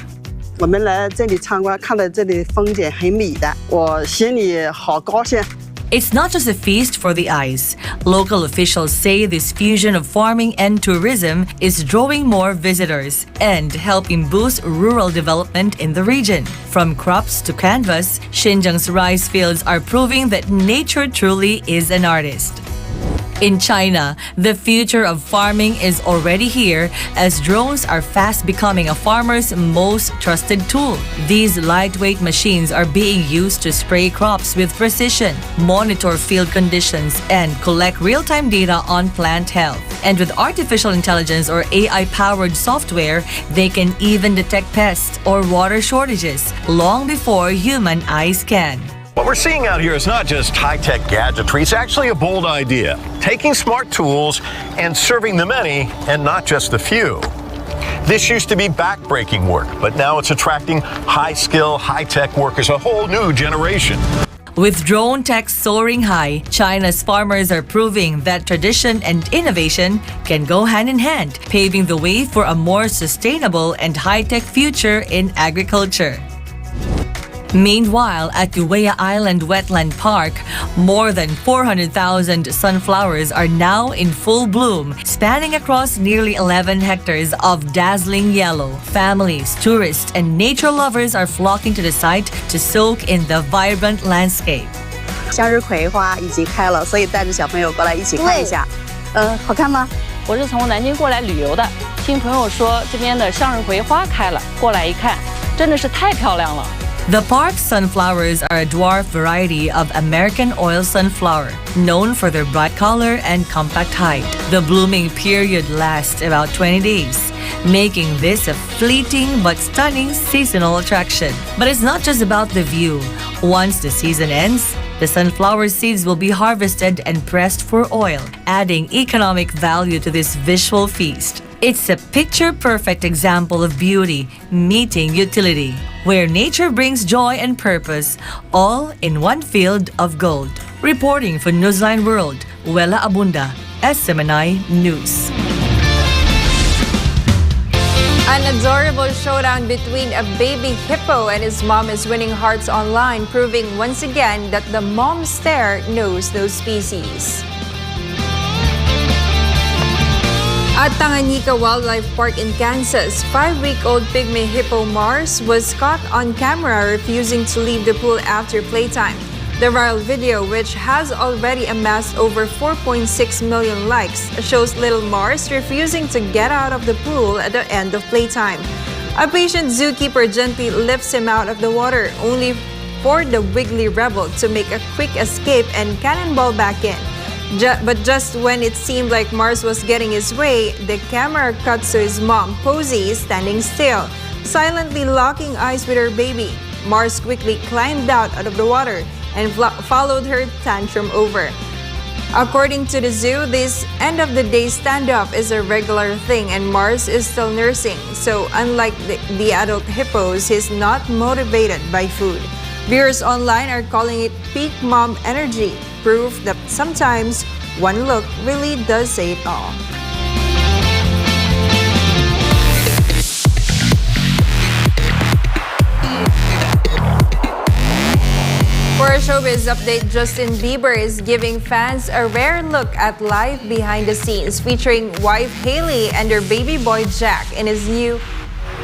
我们来这里参观，看到这里风景很美的，我心里好高兴。 It's not just a feast for the eyes. Local officials say this fusion of farming and tourism is drawing more visitors and helping boost rural development in the region. From crops to canvas, Xinjiang's rice fields are proving that nature truly is an artist. In China, the future of farming is already here as drones are fast becoming a farmer's most trusted tool. These lightweight machines are being used to spray crops with precision, monitor field conditions, and collect real-time data on plant health. And with artificial intelligence or AI-powered software, they can even detect pests or water shortages long before human eyes can. What we're seeing out here is not just high-tech gadgetry, it's actually a bold idea. Taking smart tools and serving the many and not just the few. This used to be back-breaking work, but now it's attracting high-skill, high-tech workers, a whole new generation. With drone tech soaring high, China's farmers are proving that tradition and innovation can go hand in hand, paving the way for a more sustainable and high-tech future in agriculture. Meanwhile, at Uwea Island Wetland Park, more than 400,000 sunflowers are now in full bloom, spanning across nearly 11 hectares of dazzling yellow. Families, tourists, and nature lovers are flocking to the site to soak in the vibrant landscape. 向日葵花已经开了，所以带着小朋友过来一起看一下。好看吗？我是从南京过来旅游的，听朋友说这边的向日葵花开了，过来一看，真的是太漂亮了。The park's sunflowers are a dwarf variety of American oil sunflower, known for their bright color and compact height. The blooming period lasts about 20 days, making this a fleeting but stunning seasonal attraction. But it's not just about the view. Once the season ends, the sunflower seeds will be harvested and pressed for oil, adding economic value to this visual feast. It's a picture-perfect example of beauty meeting utility, where nature brings joy and purpose, all in one field of gold. Reporting for Newsline World, Wella Abunda, SMNI News. An adorable showdown between a baby hippo and his mom is winning hearts online, proving once again that the mom stare knows no species. At Tanganyika Wildlife Park in Kansas, 5-week-old pygmy hippo Mars was caught on camera refusing to leave the pool after playtime. The viral video, which has already amassed over 4.6 million likes, shows little Mars refusing to get out of the pool at the end of playtime. A patient zookeeper gently lifts him out of the water, only for the wiggly rebel to make a quick escape and cannonball back in. But just when it seemed like Mars was getting his way, the camera cuts to his mom, Posey, standing still, silently locking eyes with her baby. Mars quickly climbed out of the water and followed her tantrum over. According to the zoo, this end-of-the-day standoff is a regular thing and Mars is still nursing. So unlike the adult hippos, he's not motivated by food. Viewers online are calling it peak mom energy, proof that sometimes one look really does say it all. For a showbiz update, Justin Bieber is giving fans a rare look at life behind the scenes, featuring wife Hailey and their baby boy Jack in his new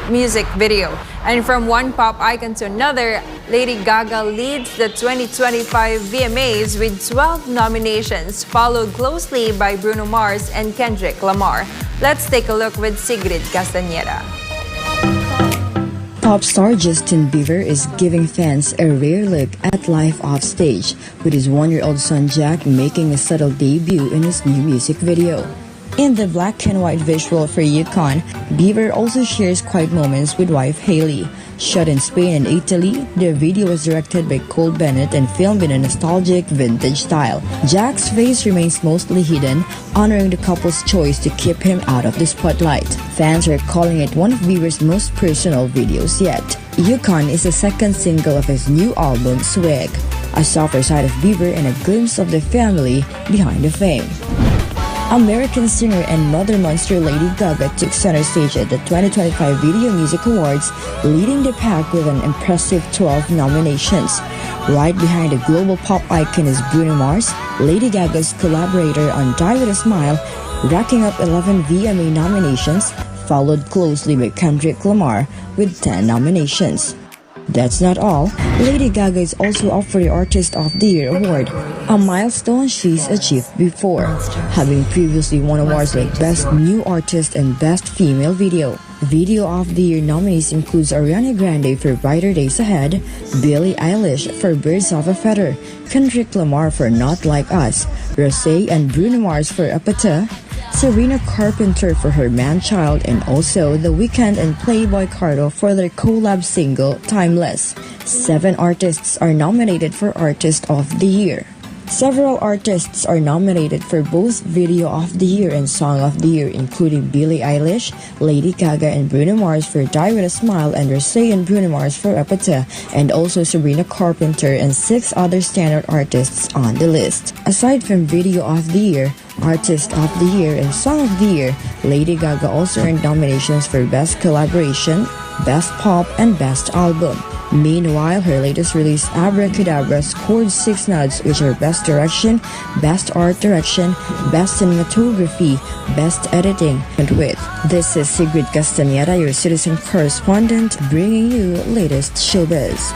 music video. And from one pop icon to another, Lady Gaga leads the 2025 VMAs with 12 nominations, followed closely by Bruno Mars and Kendrick Lamar. Let's take a look with Sigrid Castañeda. Pop star Justin Bieber is giving fans a rare look at life off stage, with his one-year-old son Jack making a subtle debut in his new music video. In the black and white visual for Yukon, Bieber also shares quiet moments with wife Hailey. Shot in Spain and Italy, the video was directed by Cole Bennett and filmed in a nostalgic vintage style. Jack's face remains mostly hidden, honoring the couple's choice to keep him out of the spotlight. Fans are calling it one of Bieber's most personal videos yet. Yukon is the second single of his new album, Swag, a softer side of Bieber and a glimpse of the family behind the fame. American singer and mother monster Lady Gaga took center stage at the 2025 Video Music Awards, leading the pack with an impressive 12 nominations. Right behind the global pop icon is Bruno Mars, Lady Gaga's collaborator on Die With A Smile, racking up 11 VMA nominations, followed closely by Kendrick Lamar with 10 nominations. That's not all. Lady Gaga is also up for the Artist of the Year award, a milestone she's achieved before, having previously won awards like Best New Artist and Best Female Video. Video of the Year nominees includes Ariana Grande for Brighter Days Ahead, Billie Eilish for Birds of a Feather, Kendrick Lamar for Not Like Us, Rosé and Bruno Mars for Apata, Sabrina Carpenter for her Man-Child, and also The Weeknd and Playboi Carti for their collab single, Timeless. 7 artists are nominated for Artist of the Year. Several artists are nominated for both Video of the Year and Song of the Year, including Billie Eilish, Lady Gaga and Bruno Mars for Die With A Smile, and Rosé and Bruno Mars for Apata, and also Sabrina Carpenter and 6 other standard artists on the list. Aside from Video of the Year, Artist of the Year, and Song of the Year, Lady Gaga also earned nominations for Best Collaboration, Best Pop, and Best Album. Meanwhile, her latest release, Abracadabra, scored 6 nods, which are Best Direction, Best Art Direction, Best Cinematography, Best Editing, and with. This is Sigrid Castañeda, your citizen correspondent, bringing you latest showbiz.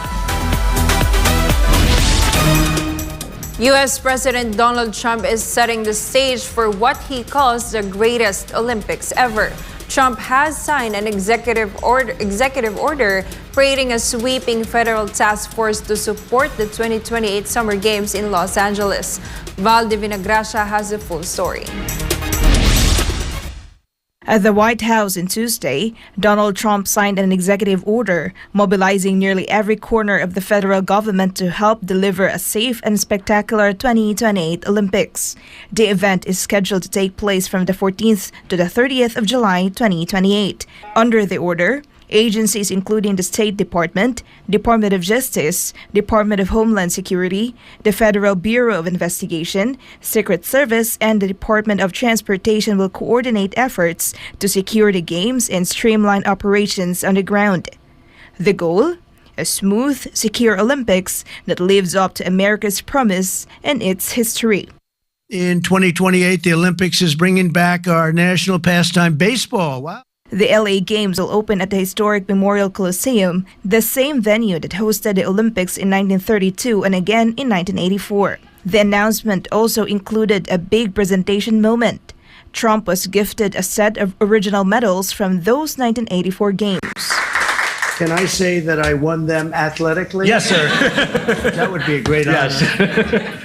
U.S. President Donald Trump is setting the stage for what he calls the greatest Olympics ever. Trump has signed an executive order creating a sweeping federal task force to support the 2028 Summer Games in Los Angeles. Val Divina Gracia has the full story. At the White House on Tuesday, Donald Trump signed an executive order mobilizing nearly every corner of the federal government to help deliver a safe and spectacular 2028 Olympics. The event is scheduled to take place from the 14th to the 30th of July 2028. Under the order, agencies including the State Department, Department of Justice, Department of Homeland Security, the Federal Bureau of Investigation, Secret Service, and the Department of Transportation will coordinate efforts to secure the Games and streamline operations on the ground. The goal? A smooth, secure Olympics that lives up to America's promise and its history. In 2028, the Olympics is bringing back our national pastime, baseball. Wow. The LA Games will open at the historic Memorial Coliseum, the same venue that hosted the Olympics in 1932 and again in 1984. The announcement also included a big presentation moment. Trump was gifted a set of original medals from those 1984 Games. Can I say that I won them athletically? Yes, sir. That would be a great honor.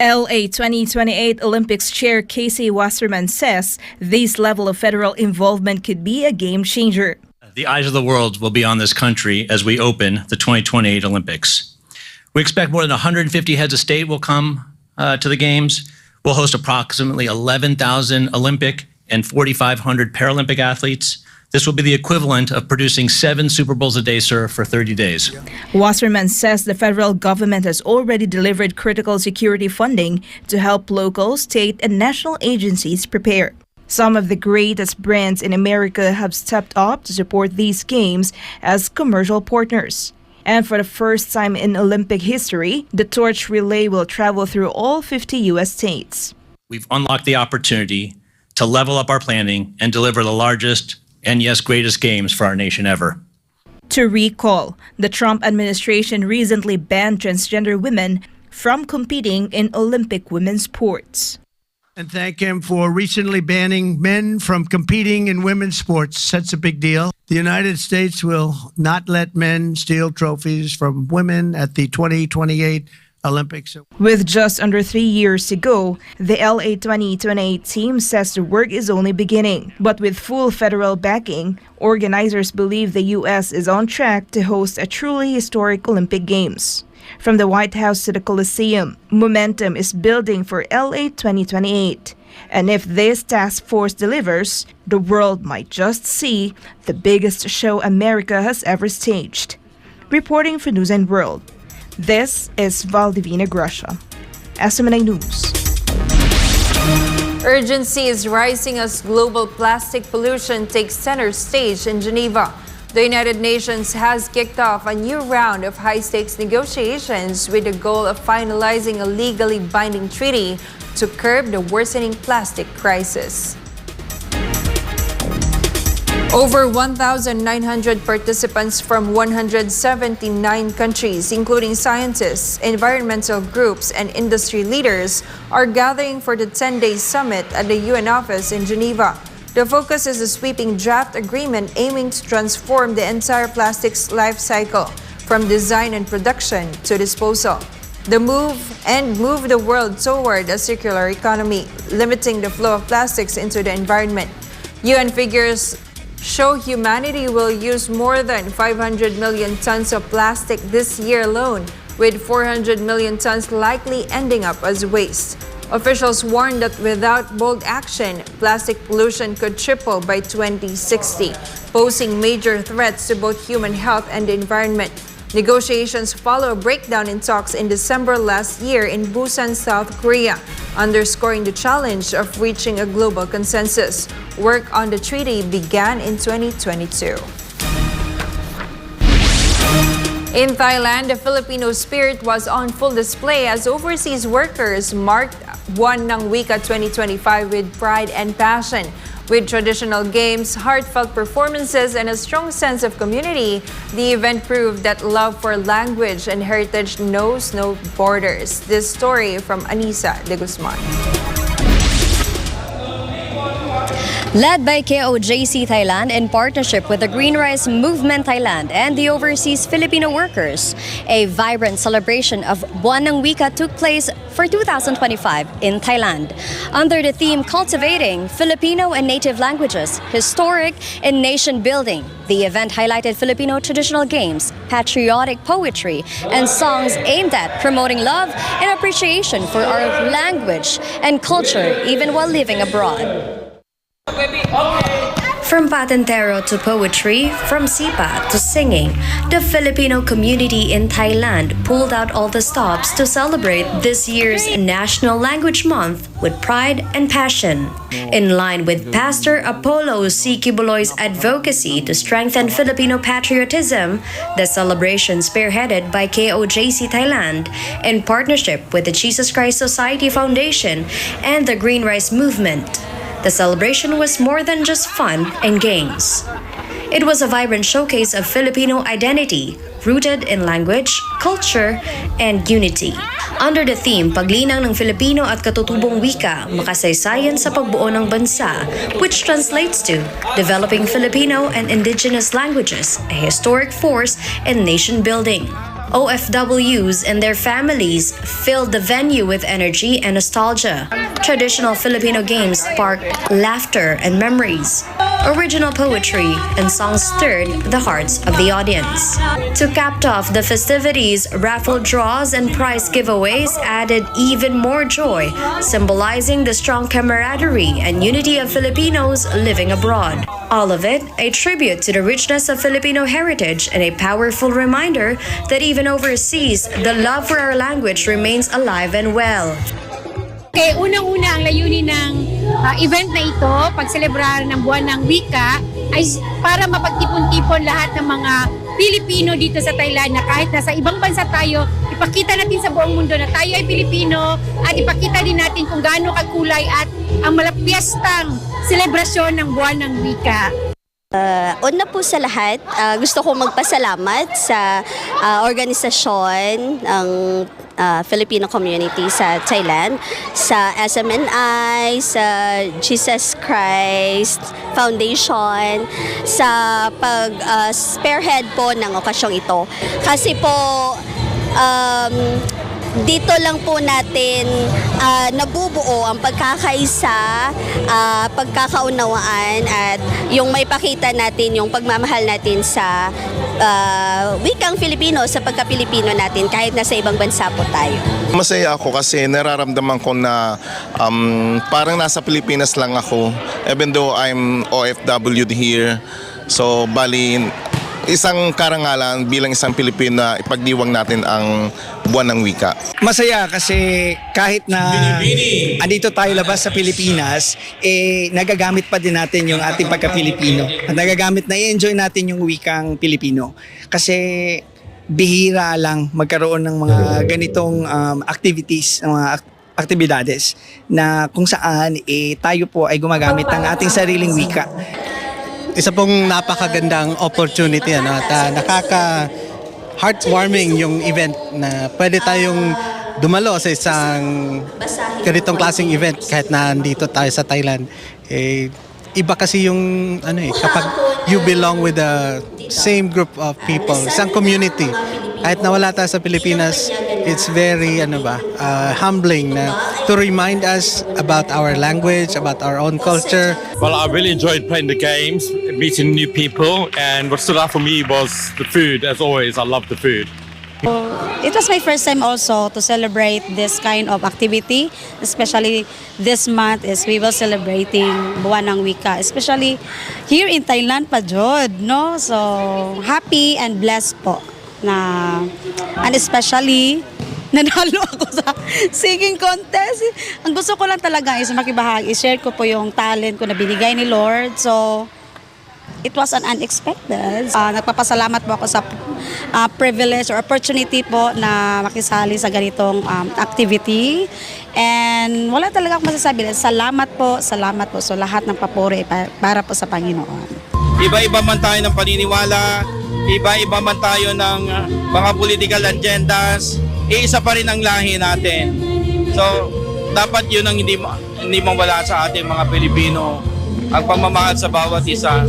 LA 2028 Olympics chair Casey Wasserman says this level of federal involvement could be a game changer. The eyes of the world will be on this country as we open the 2028 Olympics. We expect more than 150 heads of state will come to the Games. We'll host approximately 11,000 Olympic and 4,500 Paralympic athletes. This will be the equivalent of producing 7 Super Bowls a day, sir, for 30 days. Wasserman says the federal government has already delivered critical security funding to help local, state, and national agencies prepare. Some of the greatest brands in America have stepped up to support these games as commercial partners. And for the first time in Olympic history, the torch relay will travel through all 50 U.S. states. We've unlocked the opportunity to level up our planning and deliver the largest and yes, greatest games for our nation ever. To recall, the Trump administration recently banned transgender women from competing in Olympic women's sports. And thank him for recently banning men from competing in women's sports. That's a big deal. The United States will not let men steal trophies from women at the 2028 Olympics. With just under 3 years to go, the LA 2028 team says the work is only beginning. But with full federal backing, organizers believe the U.S. is on track to host a truly historic Olympic Games. From the White House to the Coliseum, momentum is building for LA 2028. And if this task force delivers, the world might just see the biggest show America has ever staged. Reporting for Newsline World, this is Val Divina Gracia, SMNA News. Urgency is rising as global plastic pollution takes center stage in Geneva. The United Nations has kicked off a new round of high-stakes negotiations with the goal of finalizing a legally binding treaty to curb the worsening plastic crisis. Over 1,900 participants from 179 countries, including scientists, environmental groups, and industry leaders, are gathering for the 10-day summit at the UN office in Geneva. The focus is a sweeping draft agreement aiming to transform the entire plastics life cycle, from design and production to disposal. Move the world toward a circular economy, limiting the flow of plastics into the environment. UN figures show humanity will use more than 500 million tons of plastic this year alone, with 400 million tons likely ending up as waste. Officials warn that without bold action, plastic pollution could triple by 2060, posing major threats to both human health and the environment. Negotiations follow a breakdown in talks in December last year in Busan, South Korea, underscoring the challenge of reaching a global consensus. Work on the treaty began in 2022. In Thailand, the Filipino spirit was on full display as overseas workers marked Buwan ng Wika 2025 with pride and passion. With traditional games, heartfelt performances, and a strong sense of community, the event proved that love for language and heritage knows no borders. This story from Anisa de Guzman. Led by KOJC Thailand in partnership with the Green Rice Movement Thailand and the overseas Filipino workers, a vibrant celebration of Buwan ng Wika took place for 2025 in Thailand. Under the theme Cultivating Filipino and Native Languages, Historic and Nation Building, the event highlighted Filipino traditional games, patriotic poetry, and songs aimed at promoting love and appreciation for our language and culture even while living abroad. From patentero to poetry, from sipa to singing, the Filipino community in Thailand pulled out all the stops to celebrate this year's National Language Month with pride and passion. In line with Pastor Apollo C. Kibuloy's advocacy to strengthen Filipino patriotism, the celebration spearheaded by KOJC Thailand in partnership with the Jesus Christ Society Foundation and the Green Rice Movement. The celebration was more than just fun and games. It was a vibrant showcase of Filipino identity, rooted in language, culture, and unity. Under the theme, Paglinang ng Filipino at Katutubong Wika, Makasaysayan sa Pagbuo ng Bansa, which translates to Developing Filipino and Indigenous Languages, a Historic Force in Nation Building. OFWs and their families filled the venue with energy and nostalgia. Traditional Filipino games sparked laughter and memories. Original poetry and songs stirred the hearts of the audience. To cap off the festivities, raffle draws and prize giveaways added even more joy, symbolizing the strong camaraderie and unity of Filipinos living abroad. All of it a tribute to the richness of Filipino heritage and a powerful reminder that even overseas, the love for our language remains alive and well. Okay, unang-una ang layunin ng event na ito, pagselebrar ng Buwan ng Wika, ay para mapagtipon-tipon lahat ng mga Pilipino dito sa Thailand na kahit nasa ibang bansa tayo, ipakita natin sa buong mundo na tayo ay Pilipino at ipakita din natin kung gaano kakulay at ang malapiastang selebrasyon ng Buwan ng Wika. Una po sa lahat, gusto ko magpasalamat sa organisasyon ng Filipino community sa Thailand, sa SMNI, sa Jesus Christ Foundation, sa pag-spearhead po ng okasyong ito. Kasi po, dito lang po natin nabubuo ang pagkakaisa, pagkakaunawaan at yung may pakita natin yung pagmamahal natin sa wikang Filipino, sa pagka-Pilipino natin kahit nasa ibang bansa po tayo. Masaya ako kasi nararamdaman ko na parang nasa Pilipinas lang ako even though I'm OFW here. So bali isang karangalan bilang isang Pilipino na ipagdiwang natin ang Buwan ng Wika. Masaya kasi kahit na andito tayo labas sa Pilipinas, nagagamit pa din natin yung ating pagka-Pilipino. At nagagamit na i-enjoy natin yung wikang Pilipino. Kasi bihira lang magkaroon ng mga ganitong activities, mga aktibidades na kung saan tayo po ay gumagamit ng ating sariling wika. Isa pong napakagandang opportunity at nakaka-heartwarming yung event na pwede tayong dumalo sa isang ganitong klaseng event kahit na nandito tayo sa Thailand. Iba kasi yung kapag you belong with the same group of people, isang community. Kahit na wala tayo sa Pilipinas, it's very humbling to remind us about our language, about our own culture. Well, I really enjoyed playing the games, meeting new people, and what stood out for me was the food. As always, I love the food. It was my first time also to celebrate this kind of activity, especially this month as we will celebrating Buwan ng Wika, especially here in Thailand pa jud, no? So, happy and blessed po na, and especially nanalo ako sa singing contest. Ang gusto ko lang talaga is makibahagi, i-share ko po yung talent ko na binigay ni Lord. So, it was an unexpected. Nagpapasalamat po ako sa privilege or opportunity po na makisali sa ganitong activity. And wala talaga akong masasabi. Salamat po. So lahat ng papuri para po sa Panginoon. Iba-iba man tayo ng paniniwala, iba-iba man tayo ng mga political agendas, iisa pa rin ang lahi natin. So, dapat yun ang hindi mawala sa ating mga Pilipino. ang pagmamahal sa bawat isa.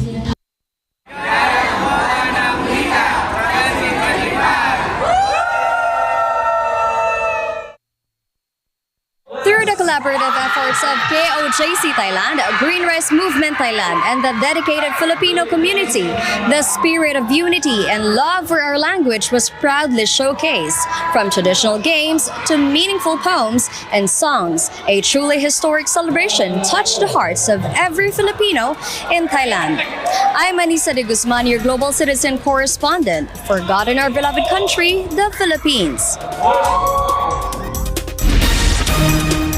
Through the collaborative efforts of KOJC Thailand, Green Rice Movement Thailand, and the dedicated Filipino community, the spirit of unity and love for our language was proudly showcased. From traditional games to meaningful poems and songs, a truly historic celebration touched the hearts of every Filipino in Thailand. I'm Anissa de Guzman, your global citizen correspondent for God and our beloved country, the Philippines.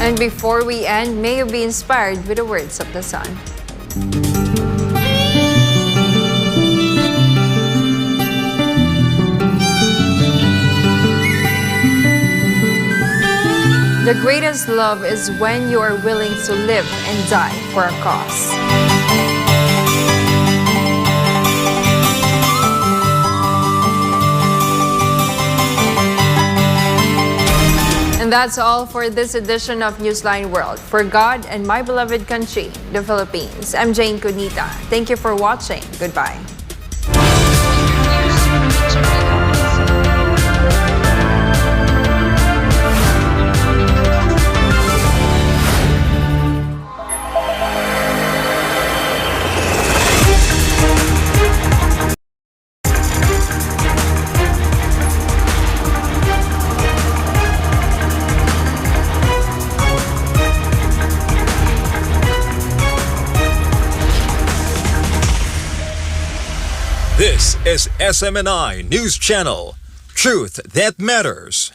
And before we end, may you be inspired with the words of the sun. The greatest love is when you are willing to live and die for a cause. And that's all for this edition of Newsline World. For God and my beloved country, the Philippines, I'm Jayne Codnita. Thank you for watching. Goodbye. This is SMNI News Channel. Truth that matters.